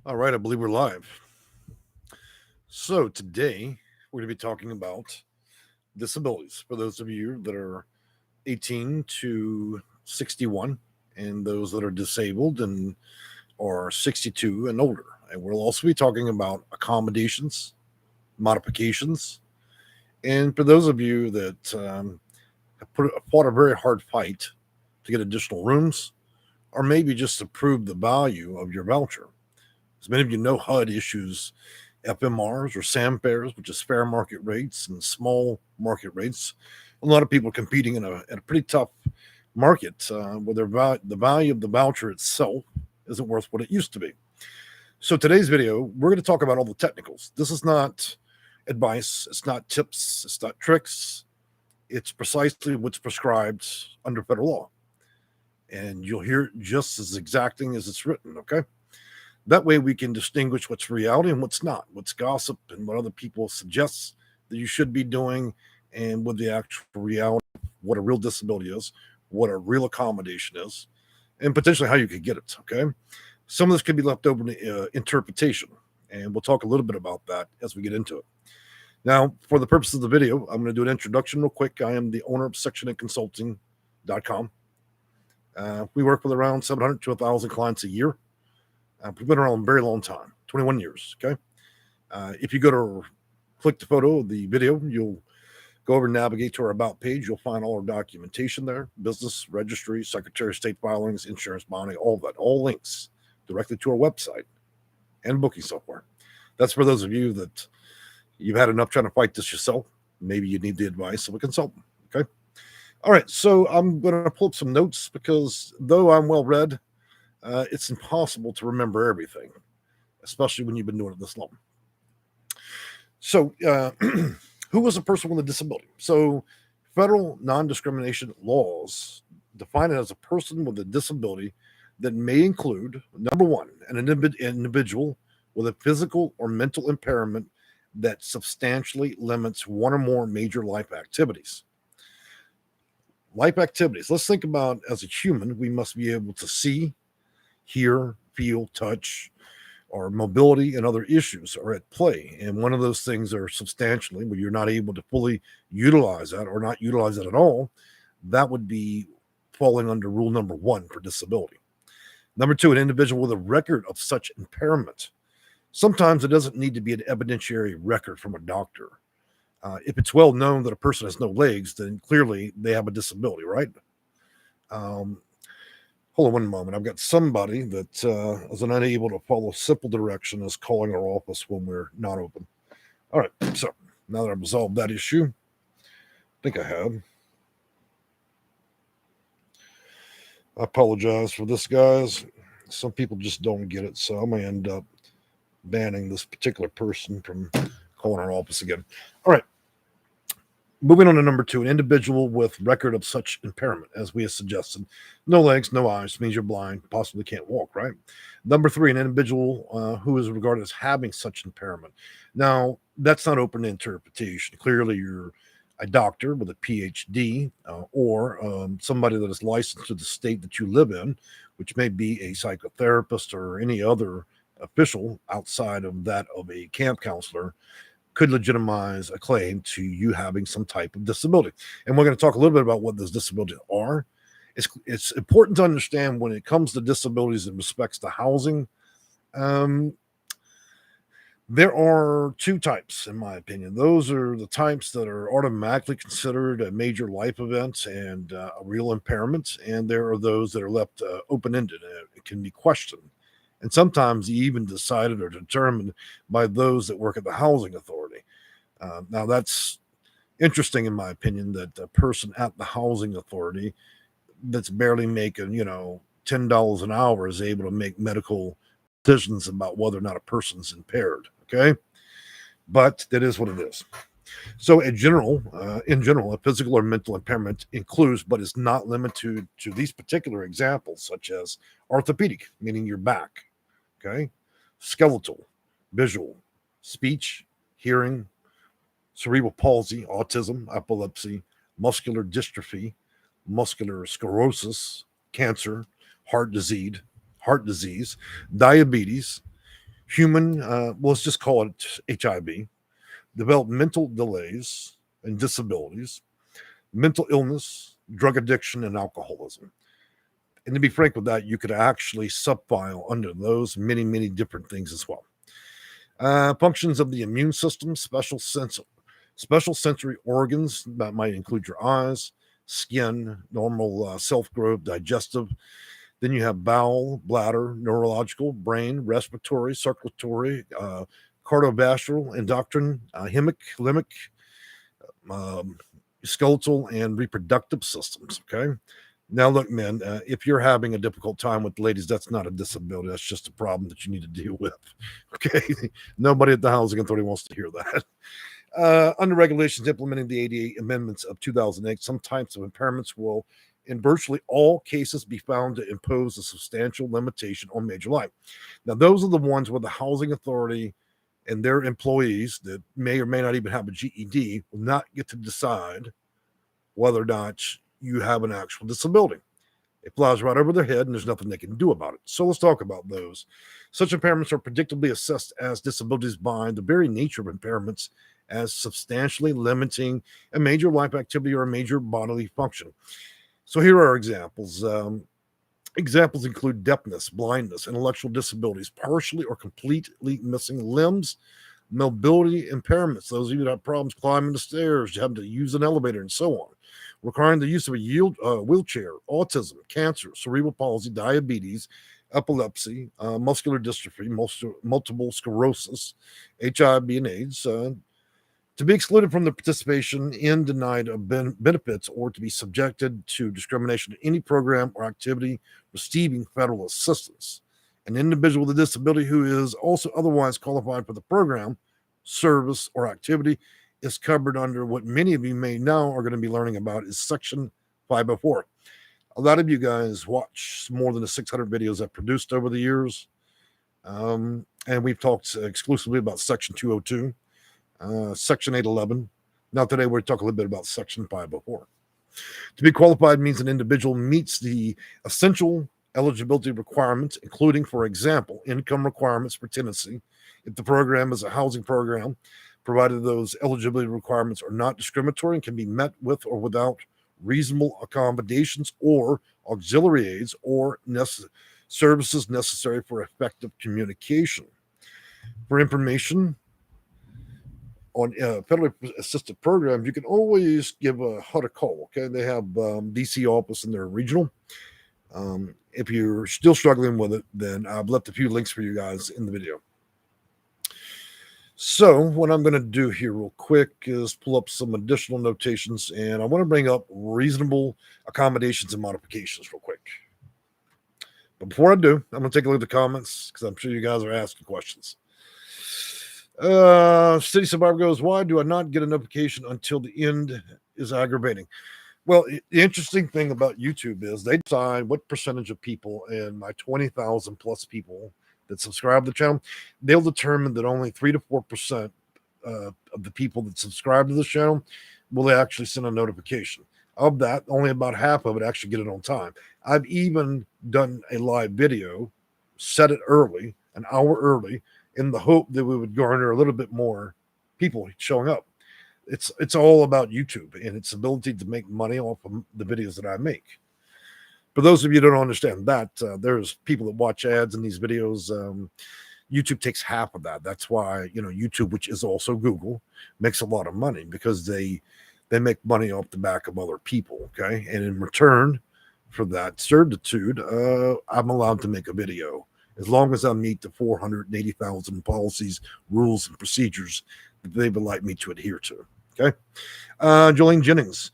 All right, I believe we're live. So today we're going to be talking about disabilities for those of you that are 18 to 61 and those that are disabled and are 62 and older. And we'll also be talking about accommodations, modifications, and for those of you that have fought a very hard fight to get additional rooms or maybe just to prove the value of your voucher. As many of you know, HUD issues FMRs or SAM fares, which is fair market rates and small market rates. A lot of people competing in a pretty tough market where the value of the voucher itself isn't worth what it used to be. So today's video, we're going to talk about all the technicals. This is not advice. It's not tips. It's not tricks. It's precisely what's prescribed under federal law. And you'll hear it just as exacting as it's written, okay? That way we can distinguish what's reality and what's not, what's gossip and what other people suggest that you should be doing, and what the actual reality, what a real disability is, what a real accommodation is, and potentially how you could get it, okay? Some of this could be left open to interpretation, and we'll talk a little bit about that as we get into it. Now, for the purpose of the video, I'm going to do an introduction real quick. I am the owner of sectionandconsulting.com. We work with around 700 to 1,000 clients a year. We've been around a very long time, 21 years, okay? If you go to click the photo of the video, you'll go over and navigate to our About page. You'll find all our documentation there, business, registry, Secretary of State filings, insurance bonding, all of that, all links directly to our website and booking software. That's for those of you that you've had enough trying to fight this yourself. Maybe you need the advice of a consultant, okay? All right, so I'm going to pull up some notes because though I'm well-read, it's impossible to remember everything, especially when you've been doing it this long. So, who was a person with a disability? So, federal non-discrimination laws define it as a person with a disability that may include, number one, an individual with a physical or mental impairment that substantially limits one or more major life activities. Life activities. Let's think about, as a human, we must be able to see, hear, feel, touch, or mobility and other issues are at play. And one of those things are substantially where you're not able to fully utilize that or not utilize it at all. That would be falling under rule number one for disability. Number two, an individual with a record of such impairment. Sometimes it doesn't need to be an evidentiary record from a doctor. If it's well known that a person has no legs, then clearly they have a disability, right? Hold on one moment. I've got somebody that is unable to follow simple direction is calling our office when we're not open. All right. So now that I've resolved that issue, I think I have. I apologize for this, guys. Some people just don't get it. So I'm going to end up banning this particular person from calling our office again. All right. Moving on to number two, an individual with record of such impairment, as we have suggested. No legs, no eyes, means you're blind, possibly can't walk, right? Number three, an individual who is regarded as having such impairment. Now, that's not open to interpretation. Clearly, you're a doctor with a PhD or somebody that is licensed to the state that you live in, which may be a psychotherapist or any other official outside of that of a camp counselor, could legitimize a claim to you having some type of disability. And we're going to talk a little bit about what those disabilities are. It's important to understand when it comes to disabilities in respects to housing, there are two types, in my opinion. Those are the types that are automatically considered a major life event and a real impairment. And there are those that are left open-ended. It can be questioned. And sometimes even decided or determined by those that work at the housing authority. Now, that's interesting, in my opinion, that a person at the housing authority that's barely making, $10 an hour is able to make medical decisions about whether or not a person's impaired, okay? But that is what it is. So in general, a physical or mental impairment includes, but is not limited to these particular examples, such as orthopedic, meaning your back, okay? Skeletal, visual, speech, hearing, cerebral palsy, autism, epilepsy, muscular dystrophy, muscular sclerosis, cancer, heart disease, diabetes, let's just call it HIB, developmental delays and disabilities, mental illness, drug addiction, and alcoholism. And to be frank with that, you could actually subfile under those many, many different things as well. Functions of the immune system, special sensory organs that might include your eyes, skin, normal self-growth, digestive. Then you have bowel, bladder, neurological, brain, respiratory, circulatory, cardiovascular, endocrine, limbic, skeletal, and reproductive systems. Okay. Now, look, men, if you're having a difficult time with ladies, that's not a disability. That's just a problem that you need to deal with. Okay. Nobody at the Housing Authority wants to hear that. Under regulations implementing the ADA amendments of 2008, some types of impairments will, in virtually all cases, be found to impose a substantial limitation on major life. Now, those are the ones where the Housing Authority and their employees that may or may not even have a GED will not get to decide whether or not you have an actual disability. It flies right over their head and there's nothing they can do about it. So let's talk about those. Such impairments are predictably assessed as disabilities by the very nature of impairments as substantially limiting a major life activity or a major bodily function. So here are examples. Examples include deafness, blindness, intellectual disabilities, partially or completely missing limbs, mobility impairments, those of you that have problems climbing the stairs, having to use an elevator, and so on, requiring the use of a wheelchair, autism, cancer, cerebral palsy, diabetes, epilepsy, muscular dystrophy, multiple sclerosis, HIV and AIDS, to be excluded from the participation in denied of benefits or to be subjected to discrimination in any program or activity receiving federal assistance. An individual with a disability who is also otherwise qualified for the program, service, or activity is covered under what many of you may now are going to be learning about is Section 504. A lot of you guys watch more than the 600 videos I've produced over the years, and we've talked exclusively about Section 202. Section 811. Now today we're talking a little bit about Section 504. To be qualified means an individual meets the essential eligibility requirements, including, for example, income requirements for tenancy. If the program is a housing program, provided those eligibility requirements are not discriminatory and can be met with or without reasonable accommodations or auxiliary aids or services necessary for effective communication. For information on federally assisted programs, you can always give a HUD a call. Okay, they have DC office in their regional. If you're still struggling with it, then I've left a few links for you guys in the video. So what I'm going to do here real quick is pull up some additional notations, and I want to bring up reasonable accommodations and modifications real quick. But before I do, I'm going to take a look at the comments because I'm sure you guys are asking questions. City Survivor goes, why do I not get a notification until the end is aggravating? Well, the interesting thing about YouTube is they decide what percentage of people, and my 20,000 plus people that subscribe to the channel, they'll determine that only 3 to 4% of the people that subscribe to this channel will actually send a notification. Of that, only about half of it actually get it on time. I've even done a live video, set it early, an hour early, in the hope that we would garner a little bit more people showing up. It's all about YouTube and its ability to make money off of the videos that I make. For those of you who don't understand that, there's people that watch ads in these videos. YouTube takes half of that. That's why, YouTube, which is also Google, makes a lot of money because they make money off the back of other people. Okay. And in return for that certitude, I'm allowed to make a video as long as I meet the 480,000 policies, rules, and procedures that they would like me to adhere to. Okay. Jolene Jennings.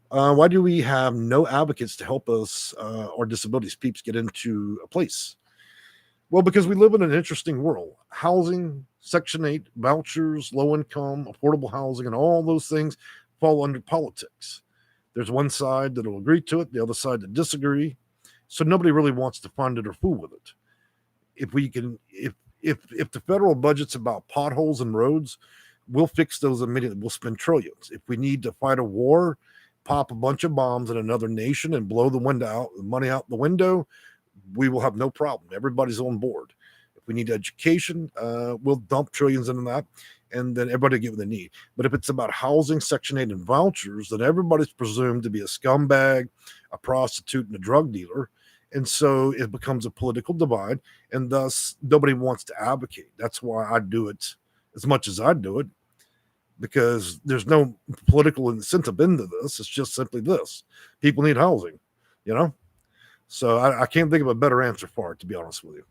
Why do we have no advocates to help us, our disabilities peeps, get into a place? Well, because we live in an interesting world. Housing, Section 8, vouchers, low income, affordable housing, and all those things fall under politics. There's one side that will agree to it, the other side that disagree. So nobody really wants to fund it or fool with it. If the federal budget's about potholes and roads, we'll fix those immediately. We'll spend trillions. If we need to fight a war, pop a bunch of bombs in another nation and blow the money out the window, we will have no problem. Everybody's on board. If we need education, we'll dump trillions into that, and then everybody get what they need. But if it's about housing, Section 8, and vouchers, then everybody's presumed to be a scumbag, a prostitute, and a drug dealer. And so it becomes a political divide, and thus nobody wants to advocate. That's why I do it as much as I do it, because there's no political incentive into this. It's just simply this: people need housing, you know. So I can't think of a better answer for it, to be honest with you.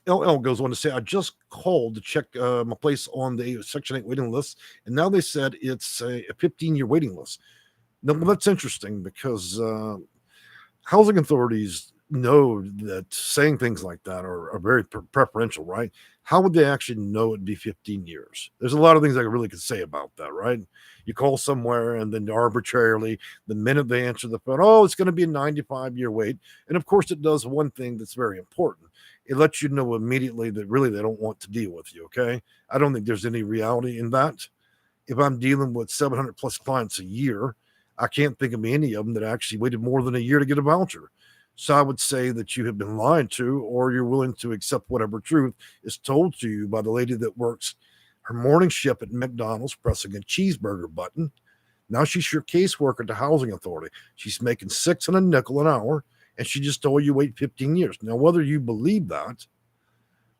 LL goes on to say, I just called to check my place on the Section 8 waiting list, and now they said it's a 15-year waiting list. Now, well, that's interesting because housing authorities know that saying things like that are very preferential, right? How would they actually know it'd be 15 years? There's a lot of things I really could say about that, right? You call somewhere and then arbitrarily, the minute they answer the phone, oh, it's going to be a 95-year wait. And of course, it does one thing that's very important. It lets you know immediately that really they don't want to deal with you, okay? I don't think there's any reality in that. If I'm dealing with 700 plus clients a year, I can't think of any of them that actually waited more than a year to get a voucher. So I would say that you have been lied to, or you're willing to accept whatever truth is told to you by the lady that works her morning shift at McDonald's pressing a cheeseburger button. Now she's your caseworker at the housing authority. She's making $6 and a nickel an hour, and she just told you wait 15 years. Now, whether you believe that,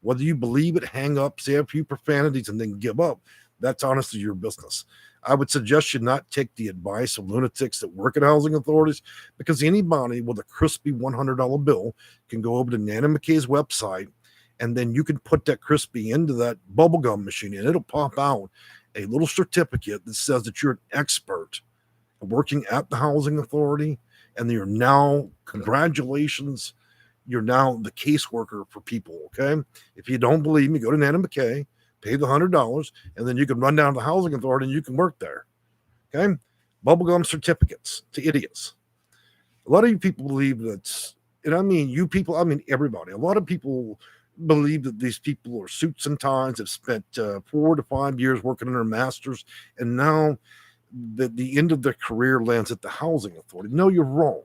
whether you believe it, hang up, say a few profanities, and then give up, that's honestly your business. I would suggest you not take the advice of lunatics that work at housing authorities, because anybody with a crispy $100 bill can go over to Nana McKay's website, and then you can put that crispy into that bubblegum machine, and it'll pop out a little certificate that says that you're an expert working at the housing authority, and you're now, congratulations, you're now the caseworker for people, okay? If you don't believe me, go to Nana McKay, pay the $100, and then you can run down to the housing authority and you can work there. Okay? Bubblegum certificates to idiots. A lot of you people believe that, and I mean you people, I mean everybody. A lot of people believe that these people are suits and ties, have spent 4 to 5 years working on their masters, and now the end of their career lands at the housing authority. No, you're wrong.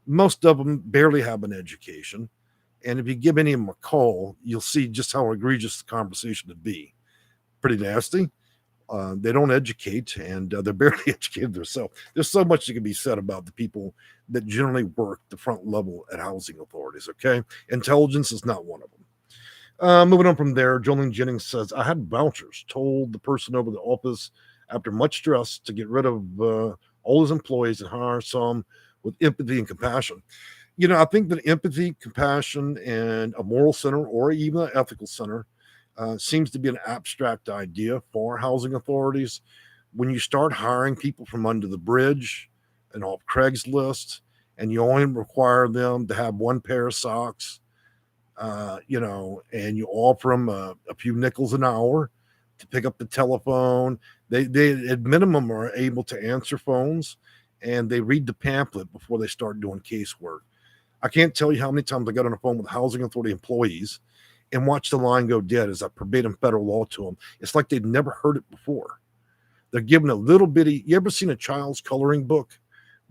Most of them barely have an education. And if you give any of them a call, you'll see just how egregious the conversation would be. Pretty nasty. They don't educate, and they're barely educated themselves. There's so much that can be said about the people that generally work the front level at housing authorities, okay? Intelligence is not one of them. Moving on from there, Jolene Jennings says, I had vouchers, told the person over the office after much stress to get rid of all his employees and hire some with empathy and compassion. You know, I think that empathy, compassion, and a moral center or even an ethical center seems to be an abstract idea for housing authorities. When you start hiring people from under the bridge and off Craigslist, and you only require them to have one pair of socks, and you offer them a few nickels an hour to pick up the telephone. They at minimum are able to answer phones, and they read the pamphlet before they start doing casework. I can't tell you how many times I got on the phone with housing authority employees and watched the line go dead as I verbatim federal law to them. It's like they've never heard it before. They're given a little bitty, you ever seen a child's coloring book?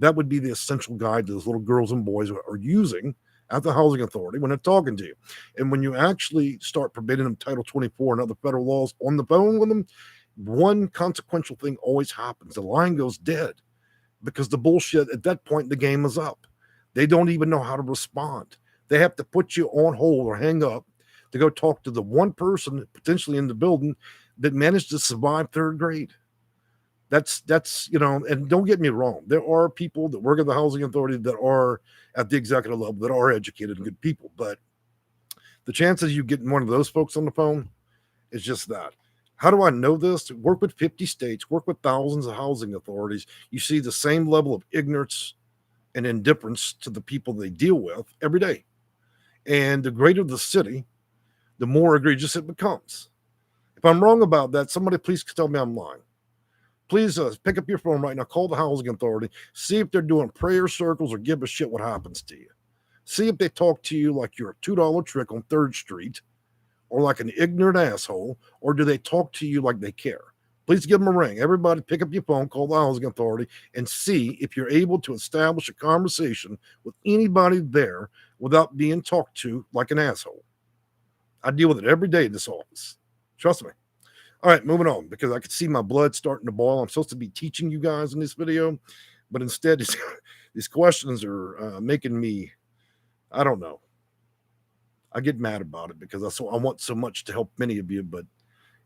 That would be the essential guide those little girls and boys are using at the housing authority when they're talking to you. And when you actually start forbidding them Title 24 and other federal laws on the phone with them, one consequential thing always happens. The line goes dead because the bullshit at that point, the game is up. They don't even know how to respond. They have to put you on hold or hang up to go talk to the one person potentially in the building that managed to survive third grade. That's and don't get me wrong. There are people that work at the housing authority that are at the executive level that are educated and good people. But the chances you getting one of those folks on the phone is just that. How do I know this? Work with 50 states, work with thousands of housing authorities. You see the same level of ignorance and indifference to the people they deal with every day. And the greater the city, the more egregious it becomes. If I'm wrong about that, somebody please tell me I'm lying. Please pick up your phone right now, call the housing authority, see if they're doing prayer circles or give a shit what happens to you. See if they talk to you like you're a $2 trick on 3rd Street or like an ignorant asshole, or do they talk to you like they care? please give them a ring. Everybody pick up your phone, call the housing authority, and see if you're able to establish a conversation with anybody there without being talked to like an asshole. I deal with it every day in this office. Trust me. All right, moving on, because I can see my blood starting to boil. I'm supposed to be teaching you guys in this video, but instead these questions are making me, I don't know. I get mad about it because I want so much to help many of you, but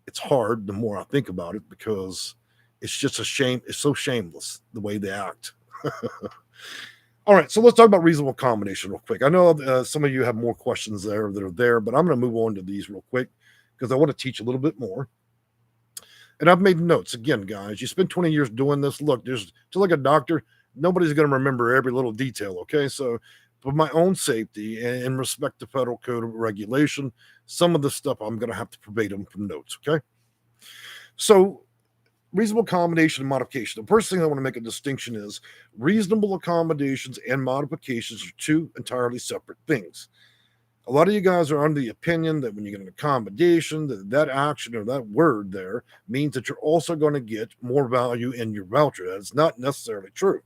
it's hard the more I think about it because it's just a shame. It's so shameless the way they act. All right, so let's talk about reasonable accommodation real quick. I know some of you have more questions there that are there, but I'm going to move on to these real quick because I want to teach a little bit more. And I've made notes. Again, guys, you spend 20 years doing this. Look, there's just like a doctor, nobody's going to remember every little detail, okay? So for my own safety and in respect to federal code of regulation, some of the stuff I'm going to have to verbatim from notes, okay? So reasonable accommodation and modification. The first thing I want to make a distinction is reasonable accommodations and modifications are two entirely separate things. A lot of you guys are under the opinion that when you get an accommodation, that action or that word there means that you're also going to get more value in your voucher. That's not necessarily true.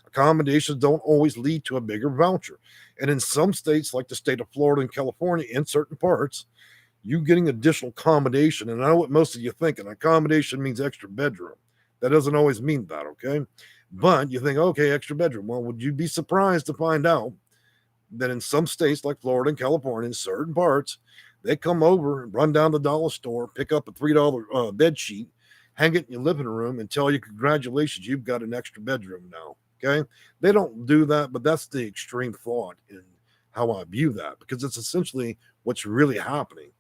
Accommodations don't always lead to a bigger voucher. And in some states, like the state of Florida and California, in certain parts, you getting additional accommodation. And I know what most of you think, an accommodation means extra bedroom. That doesn't always mean that, okay? But you think, okay, extra bedroom. Well, would you be surprised to find out that in some states like Florida and California, in certain parts, they come over and run down the dollar store, pick up a $3 bed sheet, hang it in your living room, and tell you, congratulations, you've got an extra bedroom now. Okay. They don't do that, but that's the extreme thought in how I view that, because it's essentially what's really happening.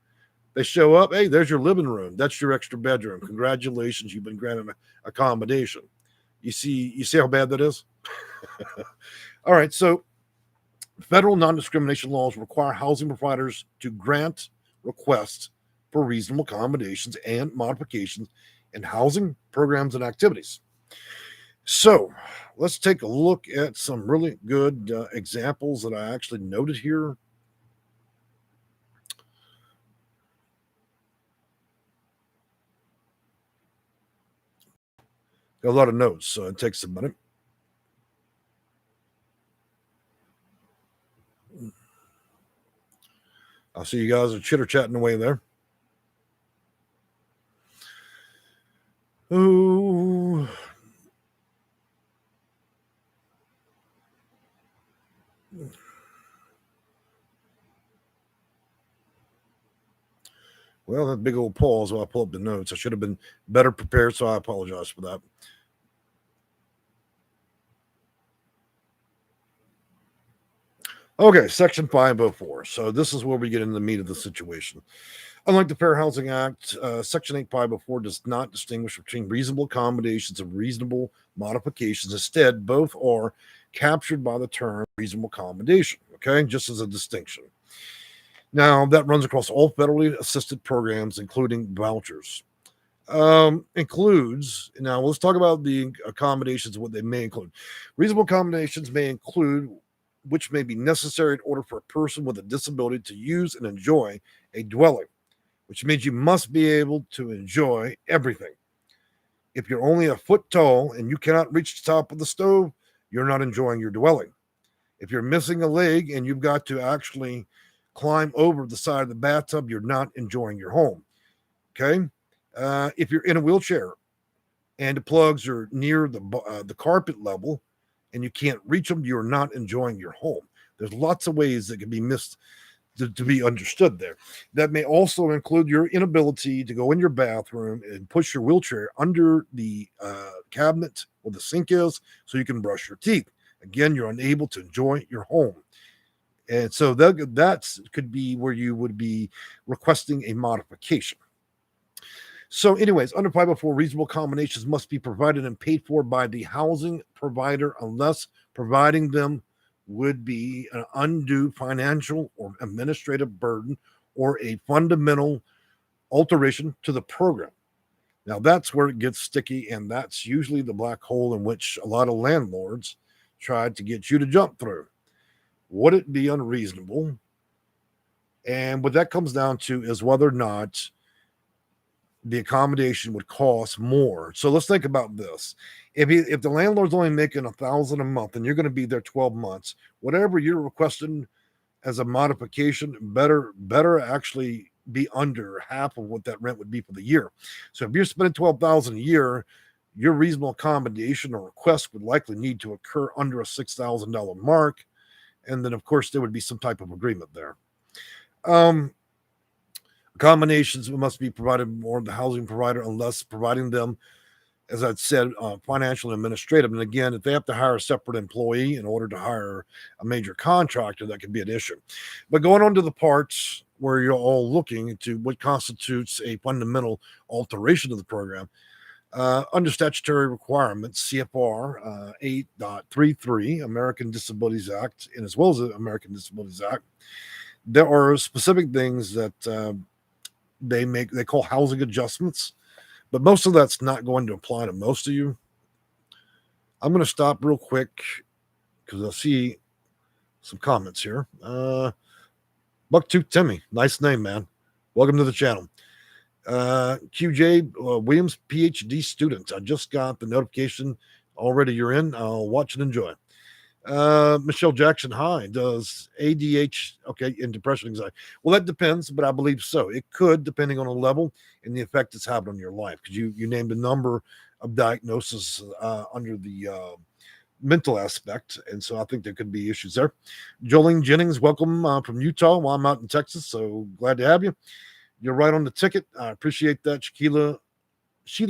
They show up, hey, there's your living room. That's your extra bedroom. Congratulations, you've been granted an accommodation. You see how bad that is? All right, so federal non-discrimination laws require housing providers to grant requests for reasonable accommodations and modifications in housing programs and activities. So let's take a look at some really good examples that I actually noted here. Got a lot of notes, so it takes a minute. I see you guys are chitter-chatting away there. Oh. Well, that big old pause while I pull up the notes. I should have been better prepared, so I apologize for that. Okay, Section 504. So this is where we get into the meat of the situation. Unlike the Fair Housing Act, Section 8504 does not distinguish between reasonable accommodations and reasonable modifications. Instead, both are captured by the term reasonable accommodation, okay, just as a distinction. Now, that runs across all federally assisted programs, including vouchers. Includes, now let's talk about the accommodations and what they may include. Reasonable accommodations may include which may be necessary in order for a person with a disability to use and enjoy a dwelling, which means you must be able to enjoy everything. If you're only a foot tall and you cannot reach the top of the stove, you're not enjoying your dwelling. If you're missing a leg and you've got to actually climb over the side of the bathtub, you're not enjoying your home. Okay? If you're in a wheelchair and the plugs are near the carpet level and you can't reach them, you're not enjoying your home. There's lots of ways that can be missed to be understood there. That may also include your inability to go in your bathroom and push your wheelchair under the cabinet where the sink is so you can brush your teeth. Again, you're unable to enjoy your home. And so that could be where you would be requesting a modification. So anyways, under 504, reasonable accommodations must be provided and paid for by the housing provider unless providing them would be an undue financial or administrative burden or a fundamental alteration to the program. Now, that's where it gets sticky, and that's usually the black hole in which a lot of landlords try to get you to jump through. Would it be unreasonable? And what that comes down to is whether or not the accommodation would cost more. So let's think about this. If the landlord's only making $1,000 a month and you're going to be there 12 months, whatever you're requesting as a modification, better actually be under half of what that rent would be for the year. So if you're spending $12,000 a year, your reasonable accommodation or request would likely need to occur under a $6,000 mark. And then, of course, there would be some type of agreement there. Accommodations must be provided more the housing provider unless providing them, as I'd said, financial and administrative. And again, if they have to hire a separate employee in order to hire a major contractor, that could be an issue. But going on to the parts where you're all looking into what constitutes a fundamental alteration of the program, under statutory requirements, CFR 8.33, American Disabilities Act, and as well as the American Disabilities Act, there are specific things that they call housing adjustments, but most of that's not going to apply to most of you. I'm going to stop real quick because I see some comments here. Bucktooth Timmy, nice name, man. Welcome to the channel. QJ Williams, PhD student. I just got the notification already. You're in. I'll watch and enjoy. Michelle Jackson, hi. Does ADH, okay, and depression, anxiety? Well, that depends, but I believe so. It could, depending on the level and the effect it's having on your life. Because you named a number of diagnoses under the mental aspect, and so I think there could be issues there. Jolene Jennings, welcome from Utah. Well, I'm out in Texas, so glad to have you. You're right on the ticket. I appreciate that. Sheila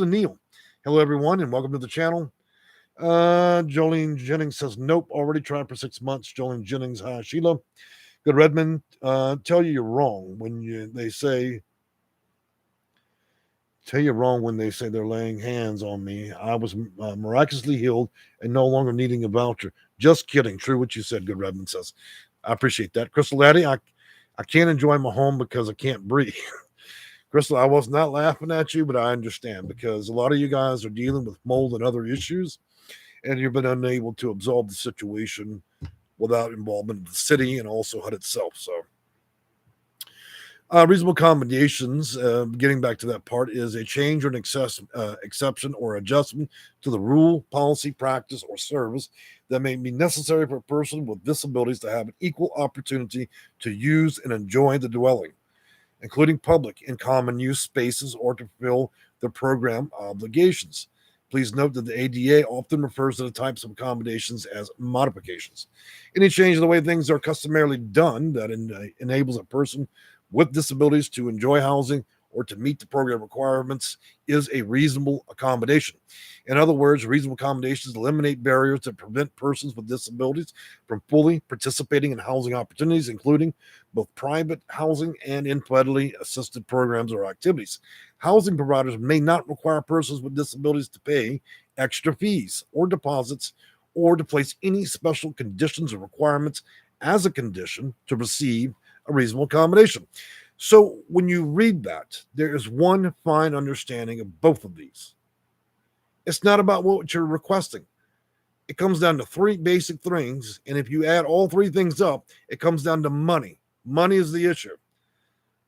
Neal. Hello, everyone, and welcome to the channel. Jolene Jennings says, nope, already tried for 6 months. Jolene Jennings, hi, Sheila. Good Redmond, tell you you're wrong when they say they're laying hands on me. I was miraculously healed and no longer needing a voucher. Just kidding. True what you said, Good Redmond says. I appreciate that. Crystal Laddie, I can't enjoy my home because I can't breathe. Crystal, I was not laughing at you, but I understand because a lot of you guys are dealing with mold and other issues, and you've been unable to absorb the situation without involvement of the city and also HUD itself. So reasonable accommodations, getting back to that part, is a change or an exception or adjustment to the rule, policy, practice, or service that may be necessary for a person with disabilities to have an equal opportunity to use and enjoy the dwelling, including public and common use spaces, or to fulfill the program obligations. Please note that the ADA often refers to the types of accommodations as modifications. Any change in the way things are customarily done that enables a person with disabilities to enjoy housing or to meet the program requirements is a reasonable accommodation. In other words, reasonable accommodations eliminate barriers that prevent persons with disabilities from fully participating in housing opportunities, including both private housing and in federally assisted programs or activities. Housing providers may not require persons with disabilities to pay extra fees or deposits or to place any special conditions or requirements as a condition to receive a reasonable accommodation. So when you read that, there is one fine understanding of both of these. It's not about what you're requesting. It comes down to three basic things. And if you add all three things up, it comes down to money. Money is the issue.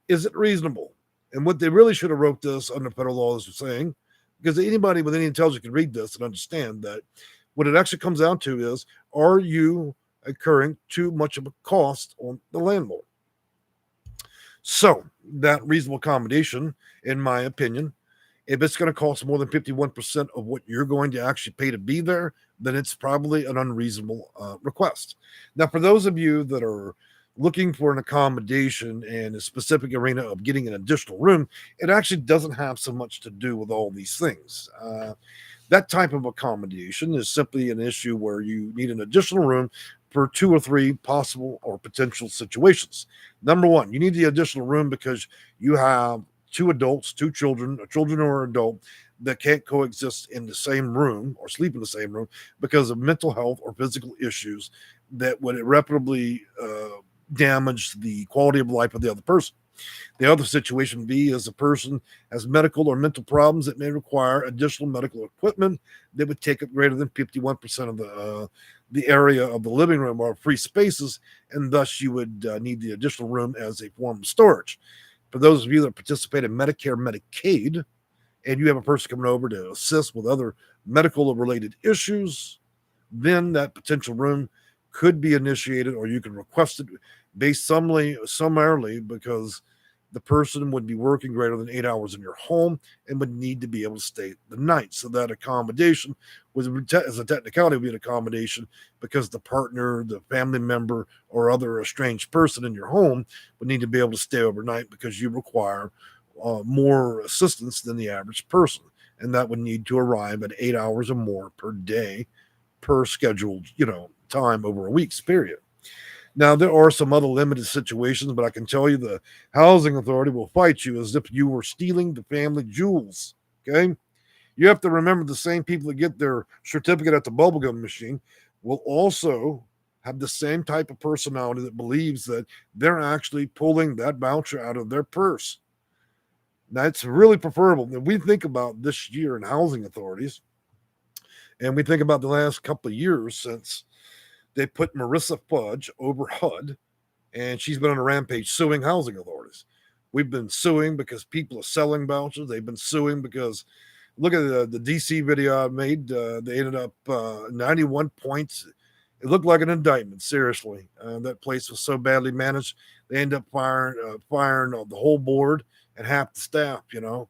Is it reasonable? And what they really should have wrote this under federal law is saying, because anybody with any intelligence can read this and understand that what it actually comes down to is, are you incurring too much of a cost on the landlord? So that reasonable accommodation, in my opinion, if it's going to cost more than 51% of what you're going to actually pay to be there, then it's probably an unreasonable request. Now, for those of you that are looking for an accommodation in a specific arena of getting an additional room, it actually doesn't have so much to do with all these things. That type of accommodation is simply an issue where you need an additional room for 2 or 3 possible or potential situations. Number one, you need the additional room because you have 2 adults, 2 children, a children or an adult that can't coexist in the same room or sleep in the same room because of mental health or physical issues that would irreparably damage the quality of life of the other person. The other situation B is a person has medical or mental problems that may require additional medical equipment that would take up greater than 51% of the area of the living room or free spaces, and thus you would need the additional room as a form of storage. For those of you that participate in Medicare, Medicaid, and you have a person coming over to assist with other medical related issues, then that potential room could be initiated, or you can request it based summarily because the person would be working greater than 8 hours in your home and would need to be able to stay the night. So that accommodation was, as a technicality, would be an accommodation because the partner, the family member, or other estranged person in your home would need to be able to stay overnight because you require more assistance than the average person. And that would need to arrive at 8 hours or more per day per scheduled, time over a week's period. Now, there are some other limited situations, but I can tell you the housing authority will fight you as if you were stealing the family jewels. Okay? You have to remember the same people that get their certificate at the bubblegum machine will also have the same type of personality that believes that they're actually pulling that voucher out of their purse. That's really preferable. When we think about this year in housing authorities, and we think about the last couple of years since they put Marissa Fudge over HUD, and she's been on a rampage suing housing authorities. We've been suing because people are selling vouchers. They've been suing because, look at the DC video I made. They ended up 91 points. It looked like an indictment, seriously. That place was so badly managed, they ended up firing the whole board and half the staff,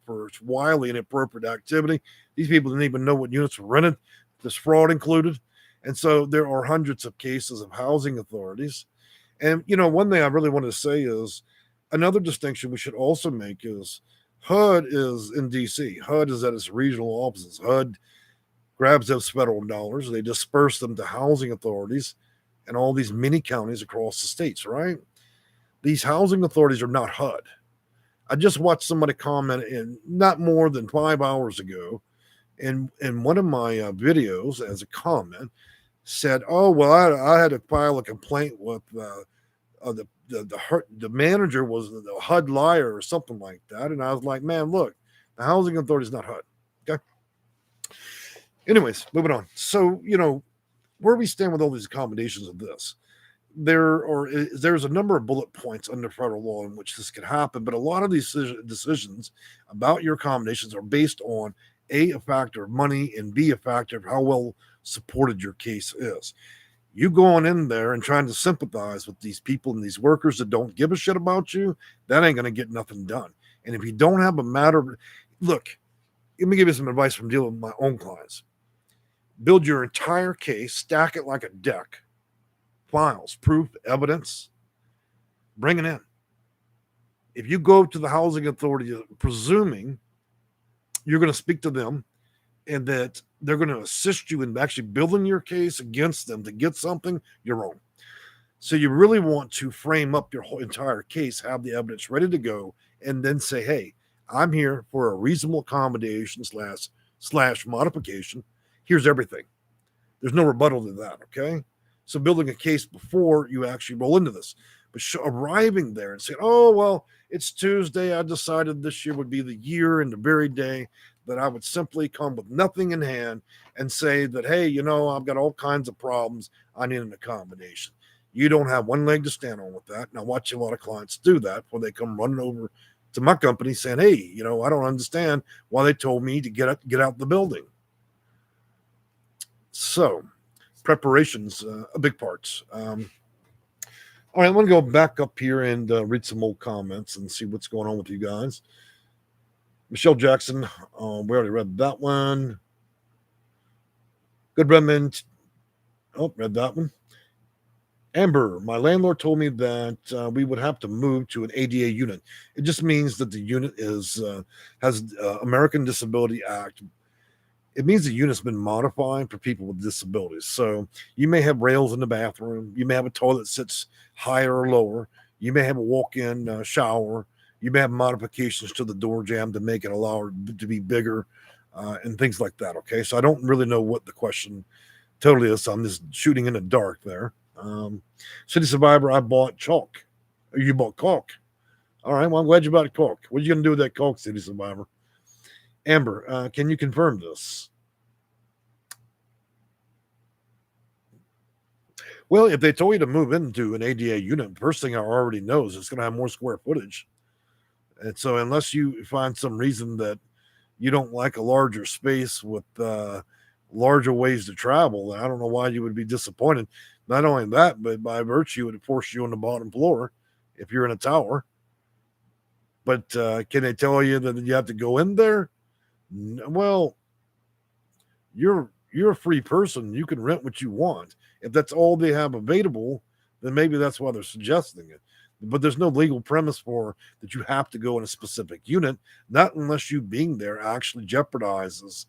for wildly inappropriate activity. These people didn't even know what units were rented. There's fraud included. And so there are hundreds of cases of housing authorities. And, one thing I really want to say is another distinction we should also make is HUD is in DC. HUD is at its regional offices. HUD grabs those federal dollars. They disperse them to housing authorities and all these mini counties across the states, right? These housing authorities are not HUD. I just watched somebody comment in not more than 5 hours ago in one of my videos as a comment, said, "Oh well, I had to file a complaint with the manager was the HUD liar or something like that," and I was like, "Man, look, the housing authority is not HUD." Okay. Anyways, moving on. So where we stand with all these accommodations of this, there's a number of bullet points under federal law in which this could happen, but a lot of these decisions about your accommodations are based on a factor of money and B, a factor of how well supported your case is. You going in there and trying to sympathize with these people and these workers that don't give a shit about you, that ain't going to get nothing done. And if you don't have a matter, look, let me give you some advice from dealing with my own clients. Build your entire case, stack it like a deck, files, proof, evidence, bring it in. If you go to the housing authority presuming you're going to speak to them and that they're going to assist you in actually building your case against them to get something, you're wrong. So you really want to frame up your whole entire case, have the evidence ready to go, and then say, hey, I'm here for a reasonable accommodation slash modification. Here's everything. There's no rebuttal to that, okay? So building a case before you actually roll into this. But arriving there and saying, oh, well, it's Tuesday. I decided this year would be the year and the very day that I would simply come with nothing in hand and say that, hey, I've got all kinds of problems. I need an accommodation. You don't have one leg to stand on with that. And I watch a lot of clients do that when they come running over to my company saying, hey, I don't understand why they told me to get out the building. So preparation's a big part. All right, I'm going to go back up here and read some old comments and see what's going on with you guys. Michelle Jackson, we already read that one. Good Redmond. Oh, read that one. Amber, my landlord told me that we would have to move to an ADA unit. It just means that the unit has American Disability Act. It means the unit's been modified for people with disabilities. So you may have rails in the bathroom. You may have a toilet that sits higher or lower. You may have a walk-in shower. You may have modifications to the door jamb to make it allow it to be bigger and things like that. Okay, so I don't really know what the question totally is. So I'm just shooting in the dark there. City Survivor, I bought chalk. You bought caulk. All right, well, I'm glad you bought caulk. What are you going to do with that caulk, City Survivor? Amber, can you confirm this? Well, if they told you to move into an ADA unit, the first thing I already know is it's going to have more square footage. And so, unless you find some reason that you don't like a larger space with larger ways to travel, I don't know why you would be disappointed. Not only that, but by virtue, it would force you on the bottom floor if you're in a tower. But can they tell you that you have to go in there? Well, you're a free person. You can rent what you want. If that's all they have available, then maybe that's why they're suggesting it. But there's no legal premise for that you have to go in a specific unit, not unless you being there actually jeopardizes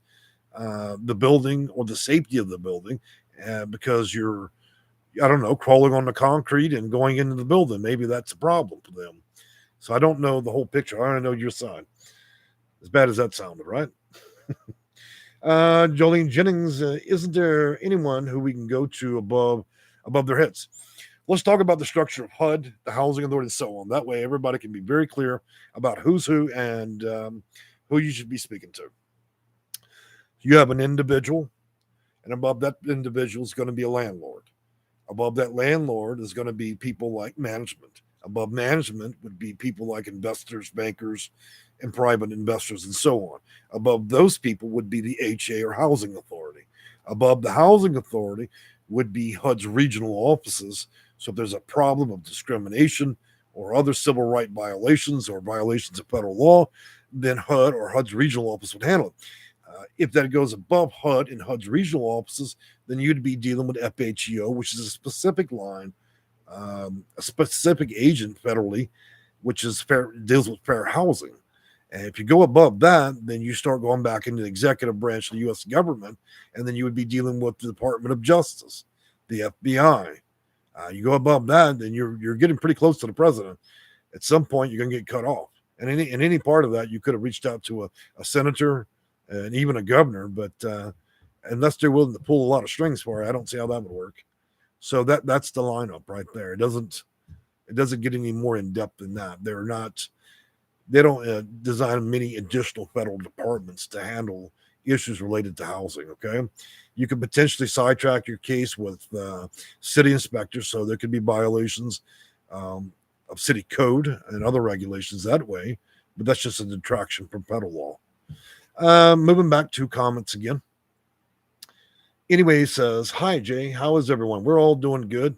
the building or the safety of the building because you're, I don't know, crawling on the concrete and going into the building. Maybe that's a problem for them. So I don't know the whole picture. I don't know your side. As bad as that sounded, right? Jolene Jennings, isn't there anyone who we can go to above their heads? Let's talk about the structure of HUD, the housing authority, and so on. That way, everybody can be very clear about who's who and who you should be speaking to. You have an individual, and above that individual is going to be a landlord. Above that landlord is going to be people like management. Above management would be people like investors, bankers, and private investors, and so on. Above those people would be the HA or housing authority. Above the housing authority would be HUD's regional offices. So if there's a problem of discrimination or other civil right violations or violations of federal law, then HUD or HUD's regional office would handle it. If that goes above HUD and HUD's regional offices, then you'd be dealing with FHEO, which is a specific line, a specific agent federally, which is deals with fair housing. And if you go above that, then you start going back into the executive branch of the U.S. government, and then you would be dealing with the Department of Justice, the FBI. You go above that, then you're getting pretty close to the president. At some point, you're going to get cut off. And in any part of that, you could have reached out to a senator and even a governor, but unless they're willing to pull a lot of strings for it, I don't see how that would work. So that's the lineup right there. It doesn't get any more in depth than that. They don't design many additional federal departments to handle issues related to housing. Okay, you could potentially sidetrack your case with city inspectors, so there could be violations of city code and other regulations that way. But that's just a detraction from federal law. Moving back to comments again. Anyway, he says, "Hi Jay, how is everyone? We're all doing good.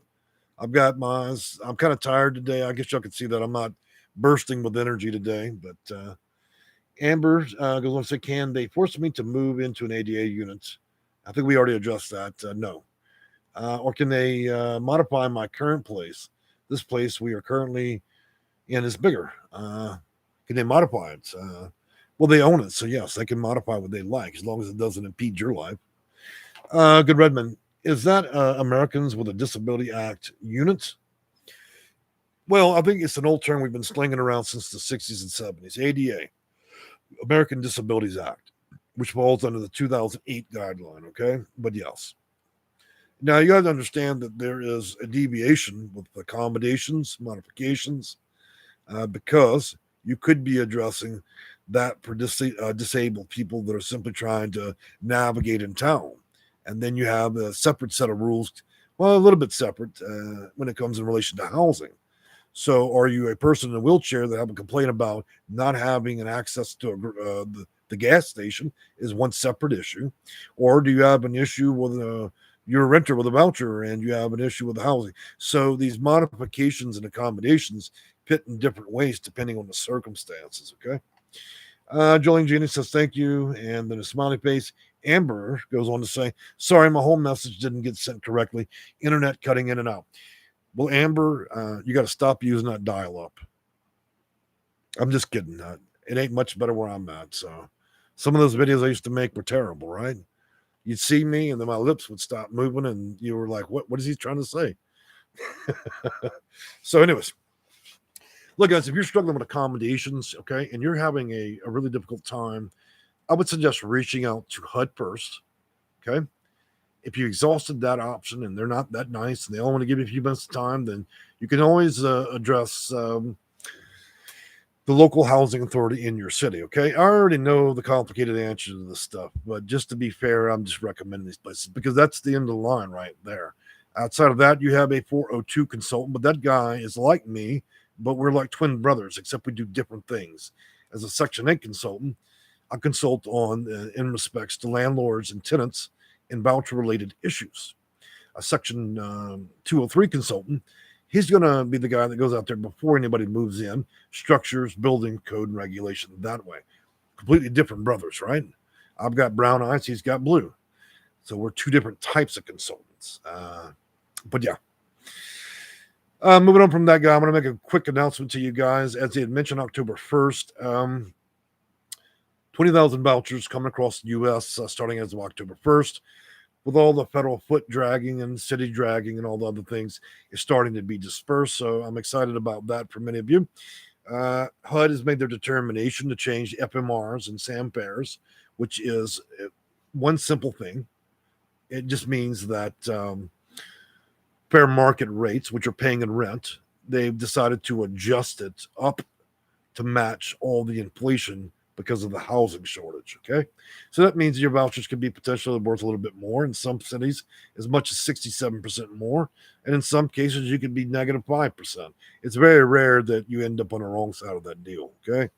I'm kind of tired today. I guess y'all can see that I'm not bursting with energy today, but Amber goes on to say, can they force me to move into an ADA unit? I think we already addressed that. No. Or can they modify my current place? This place we are currently in is bigger. Can they modify it? Well, they own it, so yes, they can modify what they like as long as it doesn't impede your life. Good Redmond, is that Americans with a Disability Act unit? Well, I think it's an old term we've been slinging around since the 60s and 70s. ADA, American Disabilities Act, which falls under the 2008 guideline, okay? But yes. Now, you have to understand that there is a deviation with accommodations, modifications, because you could be addressing that for disabled people that are simply trying to navigate in town. And then you have a separate set of rules, well, a little bit separate when it comes in relation to housing. So are you a person in a wheelchair that have a complaint about not having an access to the gas station is one separate issue? Or do you have an issue with you're a renter with a voucher and you have an issue with the housing? So these modifications and accommodations fit in different ways depending on the circumstances, okay? Jolene Jeannie says, thank you. And then a smiley face. Amber goes on to say, sorry, my whole message didn't get sent correctly. Internet cutting in and out. Well, Amber, you got to stop using that dial-up. I'm just kidding. It ain't much better where I'm at. So some of those videos I used to make were terrible, right? You'd see me and then my lips would stop moving and you were like, what is he trying to say? So anyways, look, guys, if you're struggling with accommodations, okay, and you're having a really difficult time, I would suggest reaching out to HUD first, okay? If you exhausted that option and they're not that nice and they only want to give you a few minutes of time, then you can always address the local housing authority in your city, okay? I already know the complicated answer to this stuff, but just to be fair, I'm just recommending these places because that's the end of the line right there. Outside of that, you have a 402 consultant, but that guy is like me, but we're like twin brothers, except we do different things. As a Section 8 consultant, I consult on, in respects to landlords and tenants and voucher-related issues. A Section 203 consultant, he's going to be the guy that goes out there before anybody moves in, structures, building code, and regulation that way. Completely different brothers, right? I've got brown eyes, he's got blue. So we're two different types of consultants. But yeah. Moving on from that guy, I'm going to make a quick announcement to you guys. As they had mentioned, October 1st, 20,000 vouchers coming across the U.S. Starting as of October 1st. With all the federal foot dragging and city dragging and all the other things, is starting to be dispersed. So I'm excited about that for many of you. HUD has made their determination to change FMRs and SAM fares, which is one simple thing. It just means that fair market rates, which are paying in rent, they've decided to adjust it up to match all the inflation because of the housing shortage, okay? So that means your vouchers could be potentially worth a little bit more. In some cities, as much as 67% more. And in some cases, you could be negative 5%. It's very rare that you end up on the wrong side of that deal, okay?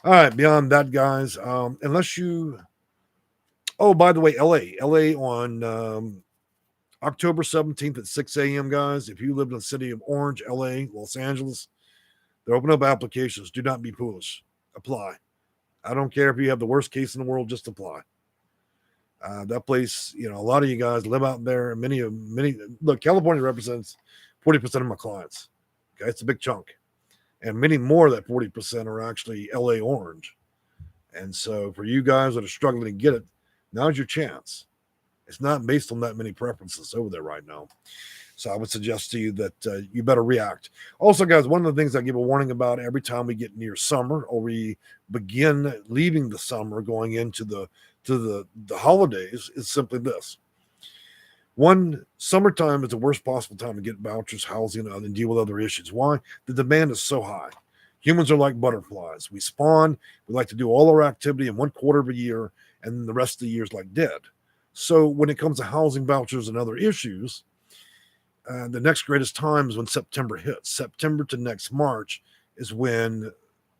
All right, beyond that, guys, unless you... Oh, by the way, LA on October 17th at 6 a.m., guys. If you live in the city of Orange, LA, Los Angeles, they're opening up applications. Do not be foolish. Apply. I don't care if you have the worst case in the world, just apply. That place, a lot of you guys live out there. Many, look, California represents 40% of my clients. Okay, it's a big chunk. And many more of that 40% are actually LA Orange. And so for you guys that are struggling to get it, now's your chance. It's not based on that many preferences over there right now. So I would suggest to you that you better react. Also, guys, one of the things I give a warning about every time we get near summer or we begin leaving the summer going into the holidays is simply this. One, summertime is the worst possible time to get vouchers, housing, and deal with other issues. Why? The demand is so high. Humans are like butterflies. We spawn. We like to do all our activity in one quarter of a year, and the rest of the year is like dead. So when it comes to housing vouchers and other issues, the next greatest time is when September hits. September to next March is when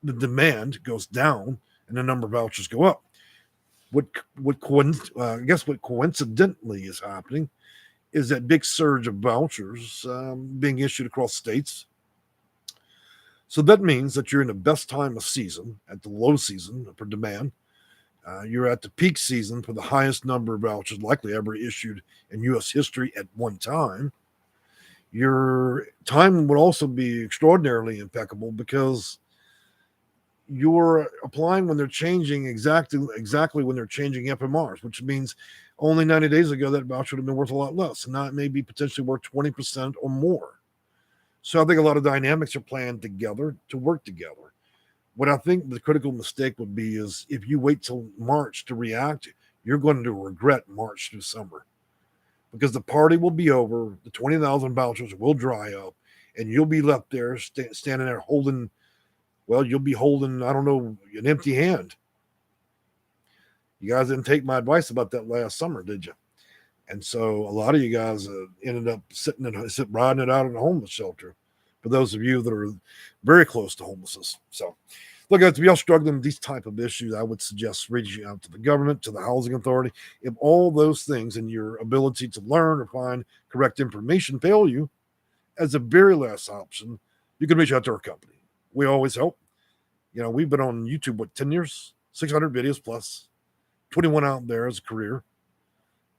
the demand goes down and the number of vouchers go up. I guess what coincidentally is happening is that big surge of vouchers being issued across states. So that means that you're in the best time of season, at the low season for demand. You're at the peak season for the highest number of vouchers likely ever issued in U.S. history at one time. Your time would also be extraordinarily impeccable because you're applying when they're changing exactly when they're changing FMRs, which means only 90 days ago that voucher would have been worth a lot less. And now it may be potentially worth 20% or more. So I think a lot of dynamics are planned together to work together. What I think the critical mistake would be is if you wait till March to react, you're going to regret March through summer. Because the party will be over, the 20,000 vouchers will dry up, and you'll be left there standing there holding, you'll be holding, I don't know, an empty hand. You guys didn't take my advice about that last summer, did you? And so a lot of you guys ended up riding it out in a homeless shelter, for those of you that are very close to homelessness. So, look, guys, if y'all struggling with these type of issues, I would suggest reaching out to the government, to the housing authority. If all those things and your ability to learn or find correct information fail you, as a very last option, you can reach out to our company. We always help. We've been on YouTube, 10 years, 600 videos plus, 21 out there as a career.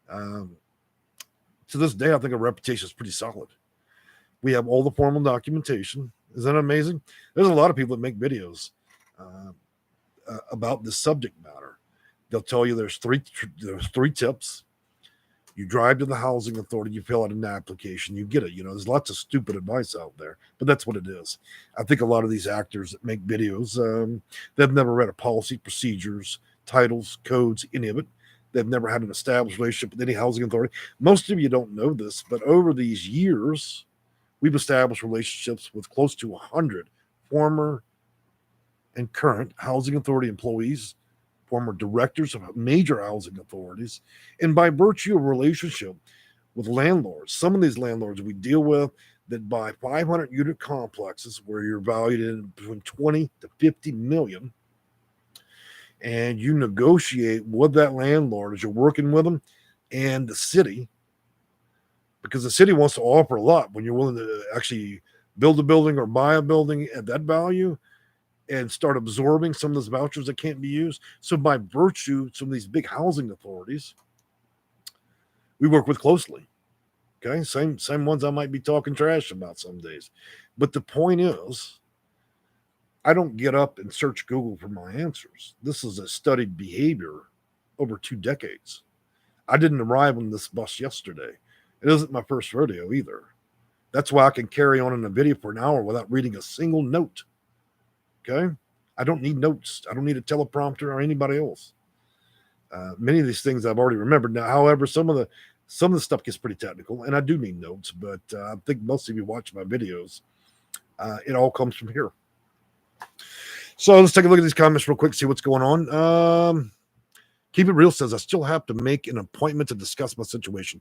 To this day, I think our reputation is pretty solid. We have all the formal documentation. Isn't that amazing? There's a lot of people that make videos about this subject matter. They'll tell you there's three tips. You drive to the housing authority, you fill out an application, you get it. There's lots of stupid advice out there, but that's what it is. I think a lot of these actors that make videos, they've never read a policy, procedures, titles, codes, any of it. They've never had an established relationship with any housing authority. Most of you don't know this, but over these years, we've established relationships with close to 100 former and current housing authority employees, former directors of major housing authorities, and by virtue of relationship with landlords. Some of these landlords we deal with, that buy 500 unit complexes where you're valued in between 20 to 50 million, and you negotiate with that landlord as you're working with them and the city, because the city wants to offer a lot when you're willing to actually build a building or buy a building at that value and start absorbing some of those vouchers that can't be used. So by virtue, some of these big housing authorities we work with closely. Okay, same ones I might be talking trash about some days. But the point is, I don't get up and search Google for my answers. This is a studied behavior over 2 decades. I didn't arrive on this bus yesterday. It isn't my first rodeo either. That's why I can carry on in a video for an hour without reading a single note. Okay? I don't need notes. I don't need a teleprompter or anybody else. Many of these things I've already remembered. Now, however, some of the stuff gets pretty technical, and I do need notes, but I think most of you watch my videos. It all comes from here. So let's take a look at these comments real quick, see what's going on. Keep It Real says, I still have to make an appointment to discuss my situation.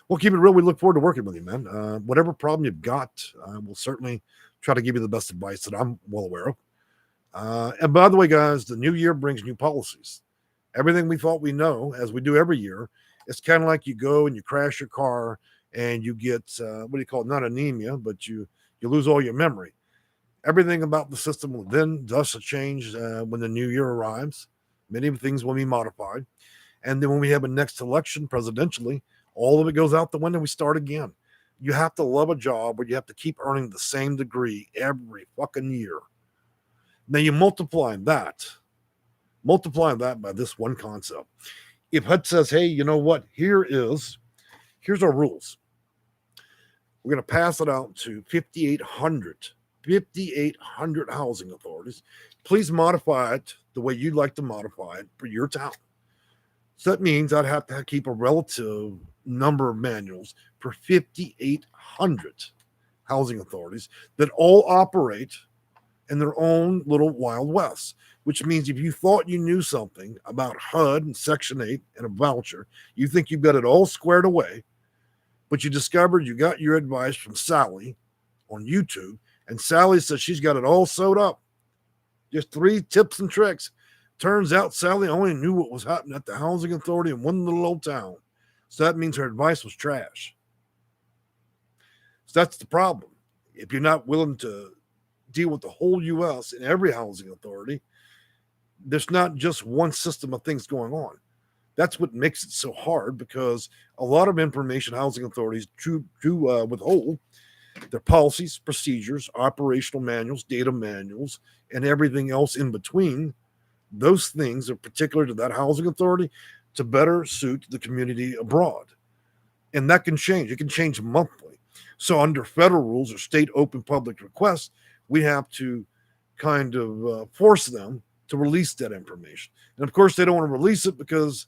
Well, Keep It Real, we look forward to working with you, man. Whatever problem you've got, we'll certainly try to give you the best advice that I'm well aware of. And by the way, guys, the new year brings new policies. Everything we thought we know, as we do every year, it's kind of like you go and you crash your car and you get, what do you call it? Not anemia, but you lose all your memory. Everything about the system will then thus change when the new year arrives. Many things will be modified. And then when we have a next election presidentially, all of it goes out the window. We start again. You have to love a job where you have to keep earning the same degree every fucking year. Now you multiply that by this one concept. If HUD says, hey, you know what? Here's our rules. We're going to pass it out to 5,800 housing authorities. Please modify it the way you'd like to modify it for your town. So that means I'd have to keep a relative number of manuals for 5,800 housing authorities that all operate in their own little Wild West, which means if you thought you knew something about HUD and Section 8 and a voucher, you think you've got it all squared away, but you discovered you got your advice from Sally on YouTube, and Sally says she's got it all sewed up. Just 3 tips and tricks. Turns out Sally only knew what was happening at the housing authority in one little old town. So that means her advice was trash. So that's the problem. If you're not willing to deal with the whole U.S. and every housing authority, there's not just one system of things going on. That's what makes it so hard, because a lot of information housing authorities do withhold. Their policies, procedures, operational manuals, data manuals, and everything else in between. Those things are particular to that housing authority to better suit the community abroad. And that can change. It can change monthly. So under federal rules or state open public requests, we have to kind of force them to release that information. And of course, they don't want to release it because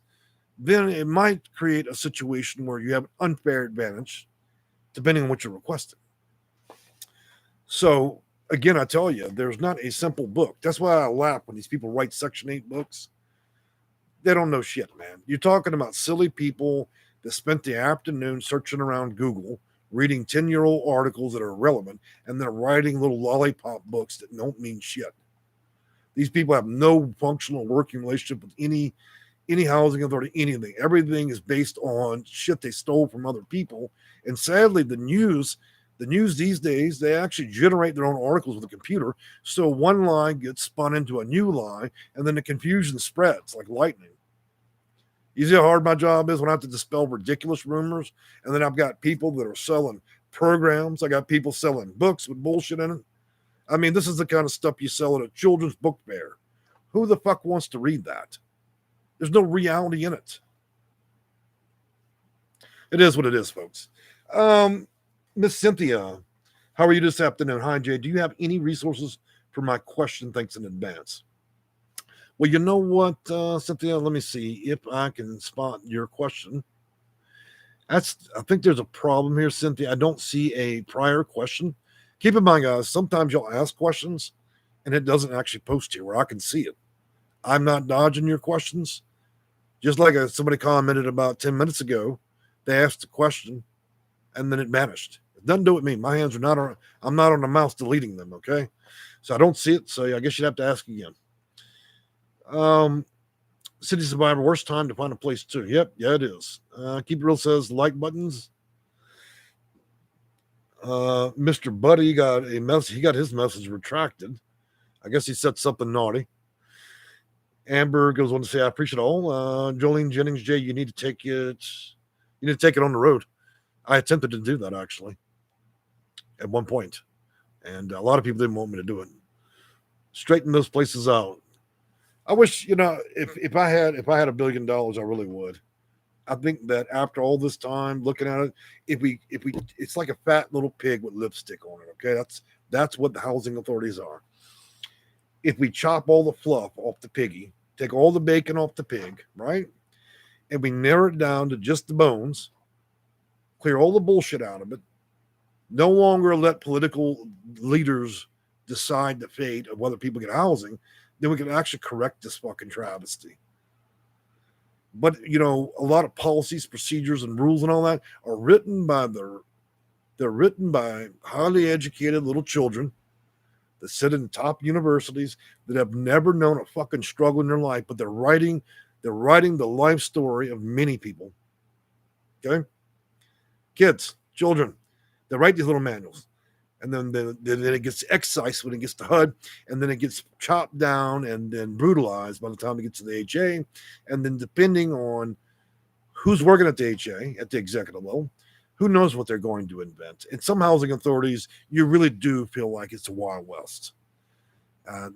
then it might create a situation where you have an unfair advantage depending on what you're requesting. So again, I tell you, there's not a simple book. That's why I laugh when these people write Section 8 books. They don't know shit, man. You're talking about silly people that spent the afternoon searching around Google, reading 10-year-old articles that are irrelevant, and they're writing little lollipop books that don't mean shit. These people have no functional working relationship with any housing authority, anything. Everything is based on shit they stole from other people. And sadly, the news these days, they actually generate their own articles with a computer. So one lie gets spun into a new lie, and then the confusion spreads like lightning. You see how hard my job is when I have to dispel ridiculous rumors? And then I've got people that are selling programs. I got people selling books with bullshit in it. I mean, this is the kind of stuff you sell at a children's book fair. Who the fuck wants to read that? There's no reality in it. It is what it is, folks. Miss Cynthia, how are you this afternoon? Hi, Jay. Do you have any resources for my question? Thanks in advance. Well, you know what, Cynthia? Let me see if I can spot your question. I think there's a problem here, Cynthia. I don't see a prior question. Keep in mind, guys, sometimes you'll ask questions and it doesn't actually post here where I can see it. I'm not dodging your questions. Just like somebody commented about 10 minutes ago, they asked a question and then it vanished. Doesn't do it with me. My hands are not on, I'm not on the mouse deleting them, okay? So I don't see it, so I guess you'd have to ask again. City Survivor, worst time to find a place too. Yep, yeah, it is. Keep It Real says like buttons. Mr. Buddy got a message. He got his message retracted. I guess he said something naughty. Amber goes on to say, I appreciate it all. Jolene Jennings, Jay, you need to take it. You need to take it on the road. I attempted to do that actually at one point, and a lot of people didn't want me to do it. Straighten those places out. I wish, if I had $1 billion, I really would. I think that after all this time looking at it, if we, it's like a fat little pig with lipstick on it. Okay, that's what the housing authorities are. If we chop all the fluff off the piggy, take all the bacon off the pig, right, and we narrow it down to just the bones, clear all the bullshit out of it, no longer let political leaders decide the fate of whether people get housing, then we can actually correct this fucking travesty. But, a lot of policies, procedures, and rules and all that are written by highly educated little children that sit in top universities that have never known a fucking struggle in their life, but they're writing the life story of many people. Okay? Kids, children, they write these little manuals. And then it gets excised when it gets to HUD, and then it gets chopped down and then brutalized by the time it gets to the HA. And then depending on who's working at the HA, at the executive level, who knows what they're going to invent. In some housing authorities, you really do feel like it's a Wild West.